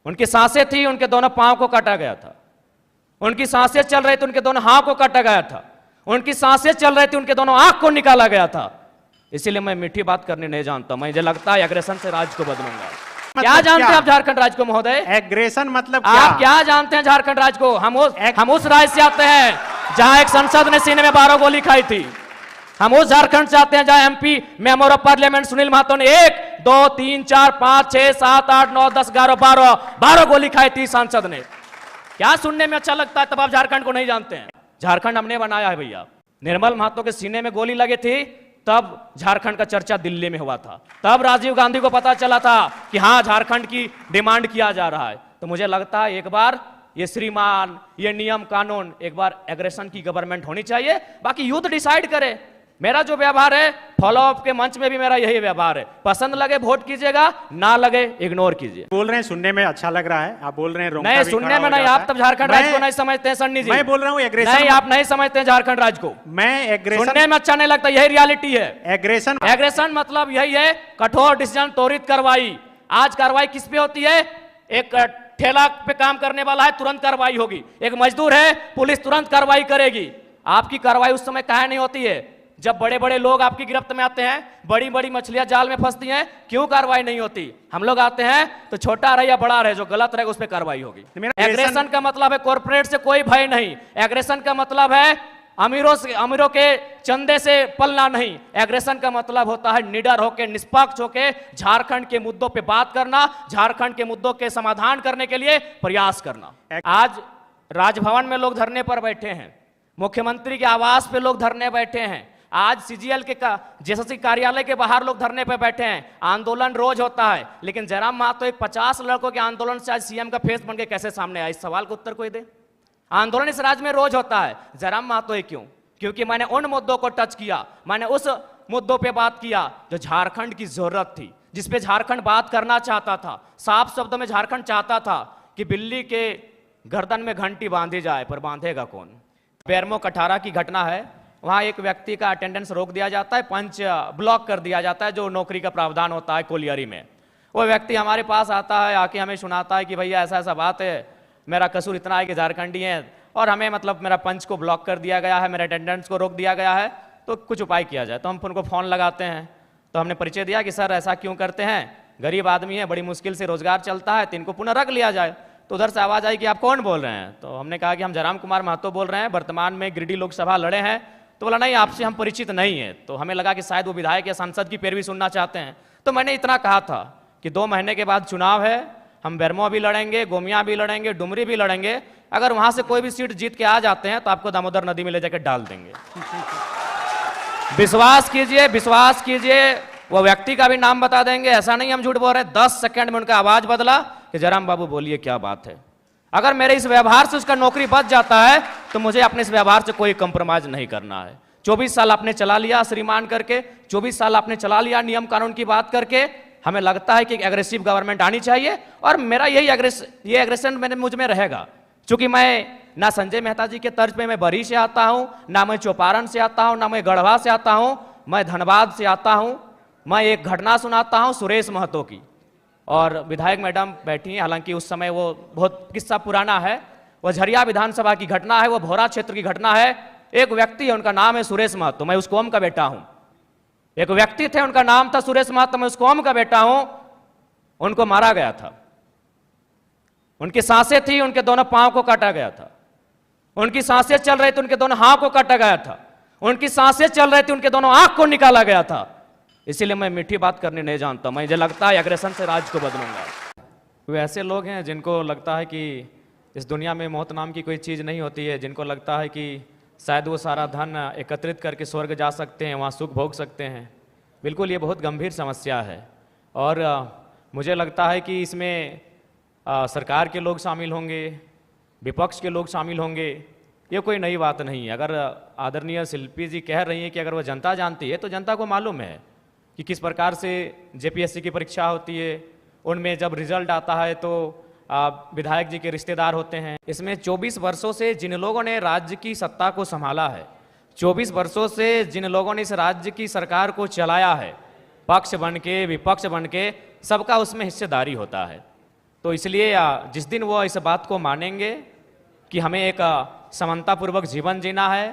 उनकी सांसें थी, उनके दोनों पांव को काटा गया था। उनकी सांसें चल रही थी, उनके दोनों हाथ को काटा गया था। उनकी सांसें चल रही थी, उनके दोनों आंख को निकाला गया था। इसीलिए मैं मीठी बात करने नहीं जानता। मुझे लगता है एग्रेशन से राज्य को बदलूंगा। क्या जानते हैं आप झारखंड राज्य को महोदय? एग्रेशन मतलब आप क्या जानते हैं झारखंड राज्य को? हम उस राज्य से आते हैं जहां एक संसद ने सीने में 12 गोली खाई थी। हम उस झारखंड से आते हैं जहां MP member of parliament Sunil Mahato ने 1 2 3 4 5 6 7 8 9 10 11 12 गोली खाई थी सांसद ने। क्या सुनने में अच्छा लगता है? तब आप झारखंड को नहीं जानते हैं। झारखंड हमने बनाया है भैया। निर्मल महतो के सीने में गोली लगी थी, तब झारखंड का चर्चा दिल्ली में हुआ था। तब राजीव गांधी को पता चला था कि हां झारखंड की डिमांड किया जा रहा है। तो मुझे लगता है एक बार ये श्रीमान, ये नियम कानून, एक बार एग्रेशन की गवर्नमेंट होनी चाहिए। बाकी यूथ डिसाइड करे। मेरा जो व्यवहार है फॉलो अप के मंच में भी मेरा यही व्यवहार है। पसंद लगे वोट कीजिएगा, ना लगे इग्नोर कीजिए। बोल रहे हैं सुनने में अच्छा लग रहा है, आप बोल रहे हैं नहीं, सुनने में नहीं। आप तब झारखंड राज्य को नहीं समझते हैं सन्नी जी। मैं बोल रहा हूँ एग्रेशन। नहीं, आप नहीं समझते हैं झारखंड राज्य को। मैं एग्रेशन सुनने में अच्छा नहीं लगता, यही रियलिटी है। एग्रेशन मतलब यही है कठोर डिसीजन, त्वरित कार्रवाई। आज कार्रवाई किस पे होती है? एक ठेला पे काम करने वाला है, तुरंत कार्रवाई होगी। एक मजदूर है, पुलिस तुरंत कार्रवाई करेगी। आपकी कार्रवाई उस समय काहे नहीं होती है जब बड़े बड़े लोग आपकी गिरफ्त में आते हैं, बड़ी बड़ी मछलियां जाल में फंसती हैं? क्यों कार्रवाई नहीं होती? हम लोग आते हैं तो छोटा रहे या बड़ा रहे, जो गलत रहेगा उस पर कार्रवाई होगी। एग्रेशन का मतलब है कॉर्पोरेट से कोई भय नहीं। एग्रेशन का मतलब है अमीरों के चंदे से पलना नहीं। एग्रेशन का मतलब होता है निडर होके, निष्पक्ष होके झारखंड के मुद्दों पे बात करना, झारखंड के मुद्दों के समाधान करने के लिए प्रयास करना। आज राजभवन में लोग धरने पर बैठे हैं, मुख्यमंत्री के आवास पे लोग धरने बैठे हैं, आज सीजीएल के जेएसएससी कार्यालय के बाहर लोग धरने पे बैठे हैं। आंदोलन रोज होता है, लेकिन जयराम महतो एक 50 लड़कों के आंदोलन से आज सीएम का फेस बन के कैसे सामने आया? इस सवाल का उत्तर कोई दे। आंदोलन इस राज्य में रोज होता है, जयराम महतो ही क्यों? क्योंकि मैंने उन मुद्दों को टच किया, मैंने उस मुद्दों पे बात किया जो झारखंड की जरूरत थी, जिसपे झारखंड बात करना चाहता था। साफ शब्दों में झारखंड चाहता था कि बिल्ली के गर्दन में घंटी बांधी जाए, पर बांधेगा कौन? बेरमो कठारा की घटना है, वहां एक व्यक्ति का अटेंडेंस रोक दिया जाता है, पंच ब्लॉक कर दिया जाता है, जो नौकरी का प्रावधान होता है कोलियरी में। वो व्यक्ति हमारे पास आता है, आके हमें सुनाता है कि भैया ऐसा ऐसा बात है, मेरा कसूर इतना है कि झारखंडी है और हमें मतलब मेरा पंच को ब्लॉक कर दिया गया है, मेरे अटेंडेंस को रोक दिया गया है, तो कुछ उपाय किया जाए। तो हम उनको फ़ोन लगाते हैं, तो हमने परिचय दिया कि सर ऐसा क्यों करते हैं, गरीब आदमी है, बड़ी मुश्किल से रोजगार चलता है, तो इनको पुनः रख लिया जाए। तो उधर से आवाज़ आई कि आप कौन बोल रहे हैं? तो हमने कहा कि हम जयराम कुमार महतो बोल रहे हैं, वर्तमान में गिरिडीह लोकसभा लड़े हैं। तो बोला नहीं, आपसे हम परिचित नहीं है। तो हमें लगा कि शायद वो विधायक या सांसद की पैरवी सुनना चाहते हैं। तो मैंने इतना कहा था कि 2 महीने के बाद चुनाव है, हम बेरमो भी लड़ेंगे, गोमिया भी लड़ेंगे, डुमरी भी लड़ेंगे। अगर वहां से कोई भी सीट जीत के आ जाते हैं तो आपको दामोदर नदी में ले जाकर डाल देंगे। विश्वास कीजिए, विश्वास कीजिए। वो व्यक्ति का भी नाम बता देंगे, ऐसा नहीं हम झूठ बोल रहे हैं। 10 सेकंड में उनका आवाज बदला कि जयराम बाबू बोलिए क्या बात है। अगर मेरे इस व्यवहार से उसका नौकरी बच जाता है तो मुझे अपने इस व्यवहार से कोई कंप्रोमाइज नहीं करना है। 24 साल आपने चला लिया श्रीमान करके, 24 साल आपने चला लिया नियम कानून की बात करके। हमें लगता है कि एक एग्रेसिव गवर्नमेंट आनी चाहिए और मेरा यही एग्रेशन मुझ में रहेगा। क्योंकि मैं ना संजय मेहता जी के तर्ज पे मैं बरी से आता हूं, ना मैं चौपारण से आता हूं, ना मैं गढ़वा से आता हूं, मैं धनबाद से आता हूं। मैं एक घटना सुनाता हूं सुरेश महतो की, और विधायक मैडम बैठी हैं, हालांकि उस समय वो बहुत किस्सा पुराना है। वो झरिया विधानसभा की घटना है, वो भोरा क्षेत्र की घटना है। एक व्यक्ति है, उनका नाम है सुरेश महतो, मैं उस कौम का बेटा हूं। एक व्यक्ति थे, उनका नाम था सुरेश महतो, मैं उस कौम का बेटा हूं। उनको मारा गया था, उनकी सांसें थी, उनके दोनों पांव को काटा गया था। उनकी सांसें चल रही थी, उनके दोनों हाथ को काटा गया था। उनकी सांसें चल रही थी, उनके दोनों आंख को निकाला गया था। इसीलिए मैं मीठी बात करने नहीं जानता। मुझे लगता है एग्रेशन से राज्य को बदलूंगा। वे ऐसे लोग हैं जिनको लगता है कि इस दुनिया में मौत नाम की कोई चीज़ नहीं होती है, जिनको लगता है कि शायद वो सारा धन एकत्रित करके स्वर्ग जा सकते हैं, वहाँ सुख भोग सकते हैं। बिल्कुल ये बहुत गंभीर समस्या है और मुझे लगता है कि इसमें सरकार के लोग शामिल होंगे, विपक्ष के लोग शामिल होंगे। ये कोई नई बात नहीं है। अगर आदरणीय शिल्पी जी कह रही हैं कि अगर वो जनता जानती है, तो जनता को मालूम है कि किस प्रकार से जेपीएससी की परीक्षा होती है। उनमें जब रिजल्ट आता है तो विधायक जी के रिश्तेदार होते हैं। इसमें 24 वर्षों से जिन लोगों ने राज्य की सत्ता को संभाला है, 24 वर्षों से जिन लोगों ने इस राज्य की सरकार को चलाया है, पक्ष बन के विपक्ष बन के, सबका उसमें हिस्सेदारी होता है। तो इसलिए जिस दिन वो इस बात को मानेंगे कि हमें एक समानतापूर्वक जीवन जीना है,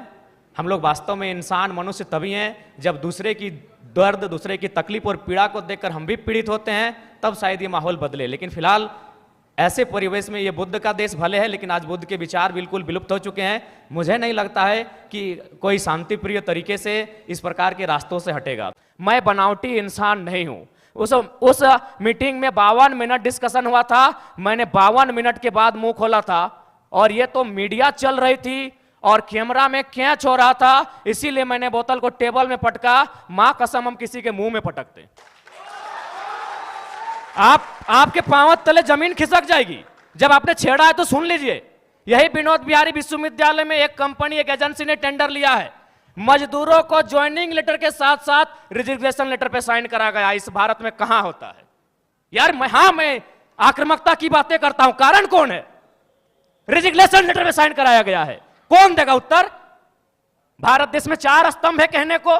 हम लोग वास्तव में इंसान मनुष्य तभी हैं जब दूसरे की दर्द, दूसरे की तकलीफ और पीड़ा को देखकर हम भी पीड़ित होते हैं, तब शायद ये माहौल बदले। लेकिन फिलहाल ऐसे परिवेश में ये बुद्ध का देश भले है, लेकिन आज बुद्ध के विचार बिल्कुल विलुप्त हो चुके हैं। मुझे नहीं लगता है कि कोई शांतिप्रिय तरीके से इस प्रकार के रास्तों से हटेगा। मैं बनावटी इंसान नहीं हूं। उस मीटिंग में 52 मिनट डिस्कशन हुआ था, मैंने 52 मिनट के बाद मुंह खोला था, और ये तो मीडिया चल रही थी और कैमरा में कैच हो रहा था, इसीलिए मैंने बोतल को टेबल में पटका। मां कसम हम किसी के मुंह में पटकते, आपके पांव तले जमीन खिसक जाएगी। जब आपने छेड़ा है तो सुन लीजिए। यही विनोद बिहारी विश्वविद्यालय में एक कंपनी, एक एजेंसी ने टेंडर लिया है, मजदूरों को ज्वाइनिंग लेटर के साथ साथ रिजिग्नेशन लेटर पे साइन करा गया। इस भारत में कहां होता है यार? मैं आक्रामकता की बातें करता हूं, कारण कौन है? रिजिग्नेशन लेटर पे साइन कराया गया है, कौन देगा उत्तर? भारत देश में 4 स्तंभ है कहने को,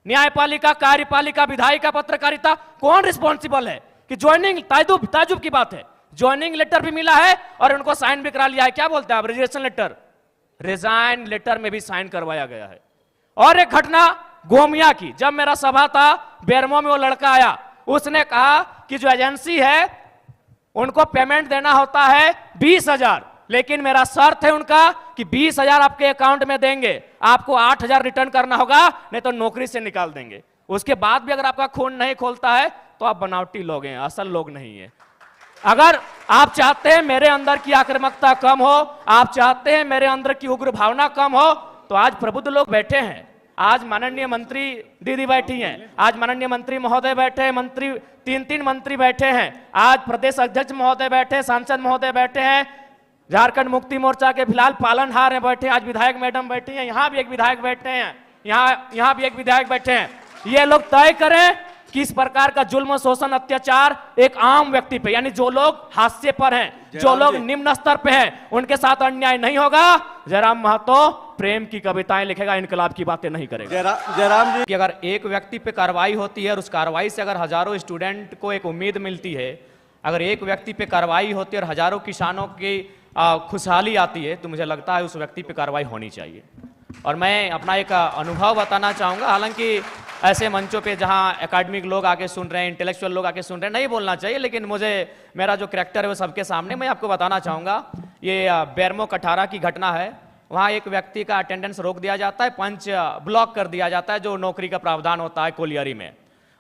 न्यायपालिका, कार्यपालिका, विधायिका, पत्रकारिता। कौन रिस्पॉन्सिबल है कि ज्वाइनिंग? ताजुब की बात है, ज्वाइनिंग लेटर भी मिला है और उनको साइन भी करा लिया है। क्या बोलते हैं आप? रिजिग्नेशन लेटर, रिजाइन लेटर में भी साइन करवाया गया है। और एक घटना गोमिया की, जब मेरा सभा था बेरमो में, वो लड़का आया, उसने कहा कि जो एजेंसी है उनको पेमेंट देना होता है 20,000, लेकिन मेरा शर्त है उनका कि 20,000 आपके अकाउंट में देंगे, आपको 8,000 रिटर्न करना होगा, नहीं तो नौकरी से निकाल देंगे। उसके बाद भी अगर आपका खून नहीं खोलता है तो आप बनावटी लोग हैं, असल लोग नहीं है। अगर आप चाहते हैं मेरे अंदर की आक्रामकता कम हो, आप चाहते हैं मेरे अंदर की उग्र भावना कम हो, तो आज प्रबुद्ध लोग बैठे हैं। आज माननीय मंत्री दीदी बैठी हैं, आज माननीय मंत्री महोदय बैठे हैं, मंत्री 3 मंत्री बैठे हैं, आज प्रदेश अध्यक्ष महोदय बैठे, सांसद महोदय बैठे हैं, झारखंड मुक्ति मोर्चा के फिलहाल पालनहार हैं बैठे, आज विधायक मैडम बैठी हैं, यहाँ भी एक विधायक बैठे हैं, यहाँ भी एक विधायक बैठे हैं। ये लोग तय करें कि इस प्रकार का जुल्म, शोषण, अत्याचार एक आम व्यक्ति पे, यानी जो लोग हाशिए पर हैं, जो लोग निम्न स्तर पे हैं, उनके साथ अन्याय नहीं होगा। जयराम महतो प्रेम की कविताएं लिखेगा, इनकलाब की बातें नहीं करेगा। जयराम जी, कि अगर एक व्यक्ति पे कार्रवाई होती है और उस कार्रवाई से अगर हजारों स्टूडेंट को एक उम्मीद मिलती है, अगर एक व्यक्ति पे कार्रवाई होती है और हजारों किसानों की खुशहाली आती है, तो मुझे लगता है उस व्यक्ति पे कार्रवाई होनी चाहिए। और मैं अपना एक अनुभव बताना चाहूँगा, हालांकि ऐसे मंचों पे जहाँ एकेडमिक लोग आके सुन रहे हैं, इंटेलेक्चुअल लोग आके सुन रहे हैं, नहीं बोलना चाहिए, लेकिन मुझे मेरा जो करैक्टर है वो सबके सामने मैं आपको बताना चाहूँगा। ये बेरमो कठारा की घटना है। वहाँ एक व्यक्ति का अटेंडेंस रोक दिया जाता है, पंच ब्लॉक कर दिया जाता है, जो नौकरी का प्रावधान होता है कोलियरी में।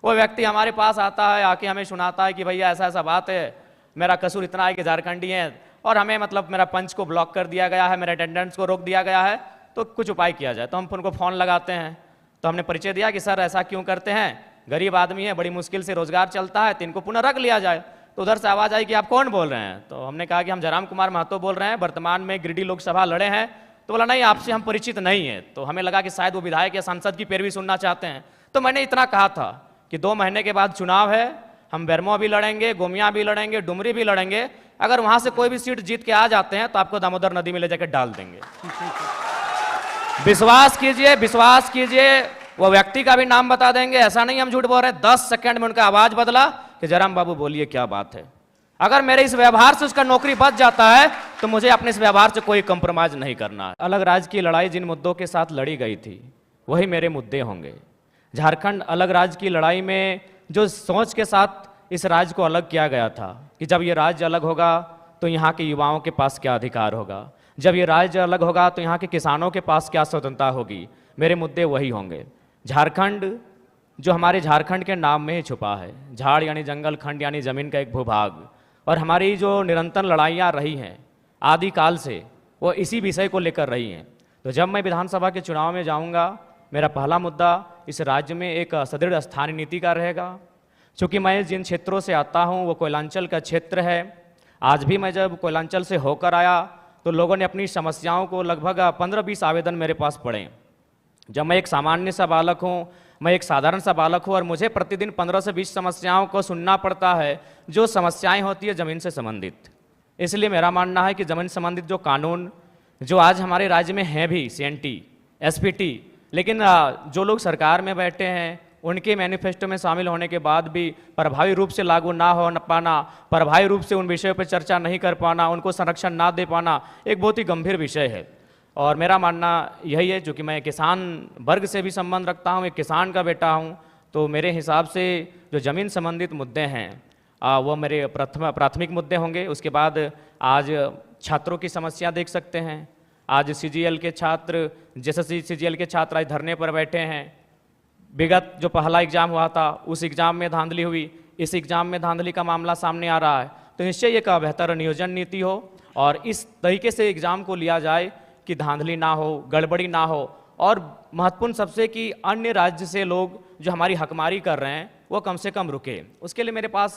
वो व्यक्ति हमारे पास आता है, आके हमें सुनाता है कि भैया ऐसा ऐसा बात है, मेरा कसूर इतना है कि झारखंडी है और हमें मतलब मेरा पंच को ब्लॉक कर दिया गया है, मेरे अटेंडेंस को रोक दिया गया है, तो कुछ उपाय किया जाए। तो हम उनको फ़ोन लगाते हैं, तो हमने परिचय दिया कि सर ऐसा क्यों करते हैं, गरीब आदमी है, बड़ी मुश्किल से रोजगार चलता है, तो इनको पुनः रख लिया जाए। तो उधर से आवाज़ आई कि आप कौन बोल रहे हैं? तो हमने कहा कि हम जयराम कुमार महतो बोल रहे हैं, वर्तमान में गिरिडीह लोकसभा लड़े हैं। तो बोला नहीं, आपसे हम परिचित नहीं है। तो हमें लगा कि शायद वो विधायक या सांसद की पैरवी सुनना चाहते हैं। तो मैंने इतना कहा था कि 2 महीने के बाद चुनाव है, हम बेरमो भी लड़ेंगे, गोमिया भी लड़ेंगे, डुमरी भी लड़ेंगे, अगर वहां से कोई भी सीट जीत के आ जाते हैं तो आपको दामोदर नदी में ले जाकर डाल देंगे। विश्वास कीजिए, वो व्यक्ति का भी नाम बता देंगे, ऐसा नहीं हम झूठ बोल रहे हैं। 10 सेकंड में उनका आवाज बदला कि जयराम बाबू बोलिए क्या बात है। अगर मेरे इस व्यवहार से उसका नौकरी बच जाता है तो मुझे अपने इस व्यवहार से कोई कंप्रोमाइज नहीं करना है। अलग राज्य की लड़ाई जिन मुद्दों के साथ लड़ी गई थी वही मेरे मुद्दे होंगे। झारखंड अलग राज्य की लड़ाई में जो सोच के साथ इस राज्य को अलग किया गया था कि जब ये राज्य अलग होगा तो यहाँ के युवाओं के पास क्या अधिकार होगा, जब ये राज्य अलग होगा तो यहाँ के किसानों के पास क्या स्वतंत्रता होगी, मेरे मुद्दे वही होंगे। झारखंड जो हमारे झारखंड के नाम में ही छुपा है, झाड़ यानी जंगल, खंड यानी जमीन का एक भूभाग, और हमारी जो निरंतर लड़ाइयाँ रही हैं आदिकाल से वो इसी विषय को लेकर रही हैं। तो जब मैं विधानसभा के चुनाव में जाऊँगा, मेरा पहला मुद्दा इस राज्य में एक सुदृढ़ स्थानीय नीति का रहेगा। चूँकि मैं जिन क्षेत्रों से आता हूँ वो कोयलांचल का क्षेत्र है। आज भी मैं जब कोयलांचल से होकर आया तो लोगों ने अपनी समस्याओं को लगभग 15-20 आवेदन मेरे पास पड़े। जब मैं एक सामान्य सा बालक हूँ, मैं एक साधारण सा बालक हूँ और मुझे प्रतिदिन 15 से 20 समस्याओं को सुनना पड़ता है, जो समस्याएं होती है ज़मीन से संबंधित। इसलिए मेरा मानना है कि ज़मीन संबंधित जो कानून जो आज हमारे राज्य में हैं भी, CNT, SPT, लेकिन जो लोग सरकार में बैठे हैं उनके मैनिफेस्टो में शामिल होने के बाद भी प्रभावी रूप से लागू ना हो न पाना, प्रभावी रूप से उन विषयों पर चर्चा नहीं कर पाना, उनको संरक्षण ना दे पाना एक बहुत ही गंभीर विषय है। और मेरा मानना यही है, जो कि मैं किसान वर्ग से भी संबंध रखता हूँ, एक किसान का बेटा हूँ, तो मेरे हिसाब से जो ज़मीन संबंधित मुद्दे हैं वो मेरे प्राथमिक मुद्दे होंगे। उसके बाद आज छात्रों की समस्या देख सकते हैं। आज CGL के छात्र, JSSC CGL के छात्र आज धरने पर बैठे हैं। विगत जो पहला एग्ज़ाम हुआ था उस एग्ज़ाम में धांधली हुई, इस एग्ज़ाम में धांधली का मामला सामने आ रहा है। तो निश्चय एक बेहतर नियोजन नीति हो और इस तरीके से एग्ज़ाम को लिया जाए कि धांधली ना हो, गड़बड़ी ना हो, और महत्वपूर्ण सबसे कि अन्य राज्य से लोग जो हमारी हकमारी कर रहे हैं वो कम से कम रुके। उसके लिए मेरे पास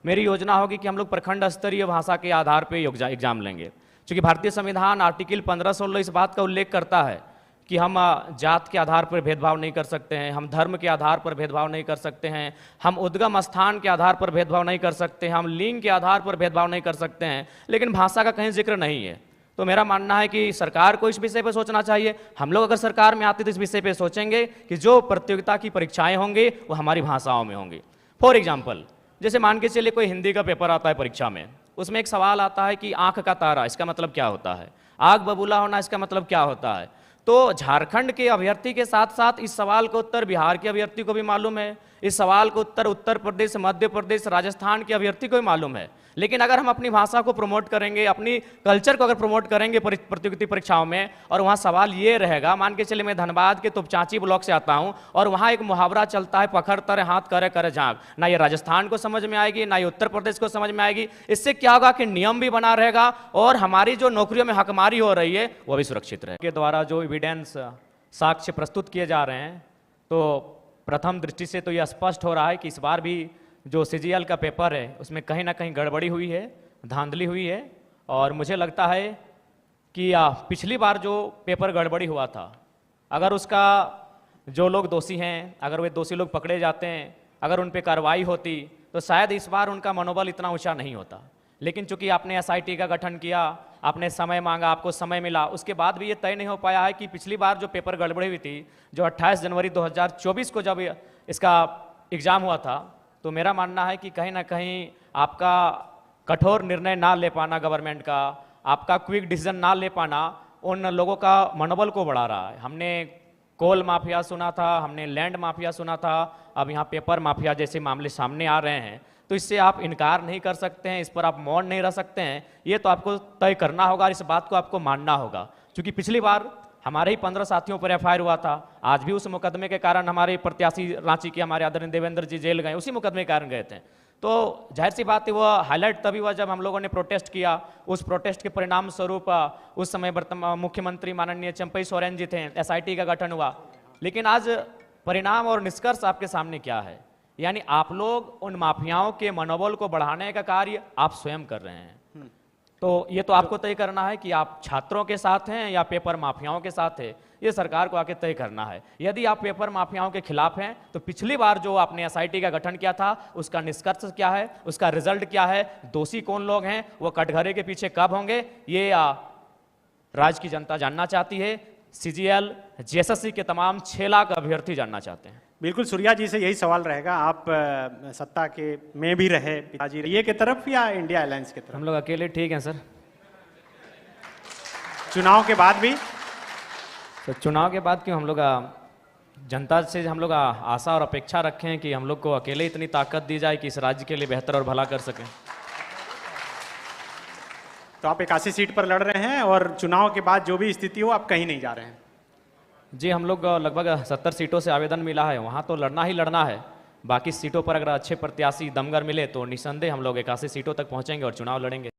मेरी योजना होगी कि हम लोग प्रखंड स्तरीय भाषा के आधार पर एग्ज़ाम लेंगे, क्योंकि भारतीय संविधान आर्टिकल 15-16 इस बात का उल्लेख करता है कि हम जात के आधार पर भेदभाव नहीं कर सकते हैं, हम धर्म के आधार पर भेदभाव नहीं कर सकते हैं, हम उद्गम स्थान के आधार पर भेदभाव नहीं कर सकते हैं, हम लिंग के आधार पर भेदभाव नहीं कर सकते हैं, लेकिन भाषा का कहीं जिक्र नहीं है। तो मेरा मानना है कि सरकार को इस विषय पर सोचना चाहिए। हम लोग अगर सरकार में आते तो इस विषय पर सोचेंगे कि जो प्रतियोगिता की परीक्षाएं होंगी वो हमारी भाषाओं में होंगी। फॉर एग्जाम्पल, जैसे मान के चलिए कोई हिंदी का पेपर आता है परीक्षा में, उसमें एक सवाल आता है कि आंख का तारा इसका मतलब क्या होता है, आग बबूला होना इसका मतलब क्या होता है। तो झारखंड के अभ्यर्थी के साथ साथ इस सवाल का उत्तर बिहार के अभ्यर्थी को भी मालूम है, इस सवाल को उत्तर उत्तर प्रदेश, मध्य प्रदेश, राजस्थान के अभ्यर्थी को भी मालूम है। लेकिन अगर हम अपनी भाषा को प्रमोट करेंगे, अपनी कल्चर को अगर प्रमोट करेंगे प्रतियोगिता परीक्षाओं में, और वहाँ सवाल ये रहेगा, मान के चलिए मैं धनबाद के तोपचांची ब्लॉक से आता हूँ और वहाँ एक मुहावरा चलता है, पखर तरे हाथ करे करे झाँक, ना ये राजस्थान को समझ में आएगी, ना ये उत्तर प्रदेश को समझ में आएगी। इससे क्या होगा कि नियम भी बना रहेगा और हमारी जो नौकरियों में हकमारी हो रही है वो भी सुरक्षित रहेगी। के द्वारा जो एविडेंस साक्ष्य प्रस्तुत किए जा रहे हैं, तो प्रथम दृष्टि से तो यह स्पष्ट हो रहा है कि इस बार भी जो CGL का पेपर है उसमें कहीं ना कहीं गड़बड़ी हुई है, धांधली हुई है। और मुझे लगता है कि पिछली बार जो पेपर गड़बड़ी हुआ था, अगर उसका जो लोग दोषी हैं, अगर वे दोषी लोग पकड़े जाते हैं, अगर उन पर कार्रवाई होती, तो शायद इस बार उनका मनोबल इतना ऊंचा नहीं होता। लेकिन चूंकि आपने SIT का गठन किया, आपने समय मांगा, आपको समय मिला, उसके बाद भी ये तय नहीं हो पाया है कि पिछली बार जो पेपर गड़बड़ी हुई थी, जो 28 जनवरी 2024 को जब इसका एग्ज़ाम हुआ था, तो मेरा मानना है कि कहीं ना कहीं आपका कठोर निर्णय ना ले पाना गवर्नमेंट का, आपका क्विक डिसीजन ना ले पाना उन लोगों का मनोबल को बढ़ा रहा है। हमने कोल माफिया सुना था, हमने लैंड माफिया सुना था, अब यहाँ पेपर माफिया जैसे मामले सामने आ रहे हैं। तो इससे आप इनकार नहीं कर सकते हैं, इस पर आप मौन नहीं रह सकते हैं, ये तो आपको तय करना होगा, इस बात को आपको मानना होगा। क्योंकि पिछली बार हमारे ही 15 साथियों पर FIR हुआ था, आज भी उस मुकदमे के कारण हमारे प्रत्याशी रांची के हमारे आदरणीय देवेंद्र जी जेल गए, उसी मुकदमे के कारण गए थे। तो जाहिर सी बात है वो हाईलाइट तभी हुआ जब हम लोगों ने प्रोटेस्ट किया। उस प्रोटेस्ट के परिणाम स्वरूप उस समय वर्तमान मुख्यमंत्री माननीय चंपई सोरेन जी थे, SIT का गठन हुआ। लेकिन आज परिणाम और निष्कर्ष आपके सामने क्या है, यानी आप लोग उन माफियाओं के मनोबल को बढ़ाने का कार्य आप स्वयं कर रहे हैं। तो ये तो आपको तय करना है कि आप छात्रों के साथ हैं या पेपर माफियाओं के साथ है, ये सरकार को आके तय करना है। यदि आप पेपर माफियाओं के खिलाफ हैं तो पिछली बार जो आपने SIT का गठन किया था उसका निष्कर्ष क्या है, उसका रिजल्ट क्या है, दोषी कौन लोग हैं, वो कटघरे के पीछे कब होंगे, ये राज्य की जनता जानना चाहती है। CGL JSSC के तमाम 6 लाख अभ्यर्थी जानना चाहते हैं। बिल्कुल, सूर्या जी से यही सवाल रहेगा। आप सत्ता के में भी रहे, पिताजी ये की तरफ या इंडिया अलायंस की तरफ? हम लोग अकेले ठीक हैं सर। चुनाव के बाद भी? तो चुनाव के बाद क्यों, हम लोग जनता से हम लोग आशा और अपेक्षा रखें हैं कि हम लोग को अकेले इतनी ताकत दी जाए कि इस राज्य के लिए बेहतर और भला कर सकें। तो आप 81 सीट पर लड़ रहे हैं और चुनाव के बाद जो भी स्थिति हो आप कहीं नहीं जा रहे हैं? जी, हम लोग लगभग 70 सीटों से आवेदन मिला है, वहाँ तो लड़ना ही लड़ना है। बाकी सीटों पर अगर अच्छे प्रत्याशी दमगर मिले तो निसंदेह हम लोग 81 सीटों तक पहुँचेंगे और चुनाव लड़ेंगे।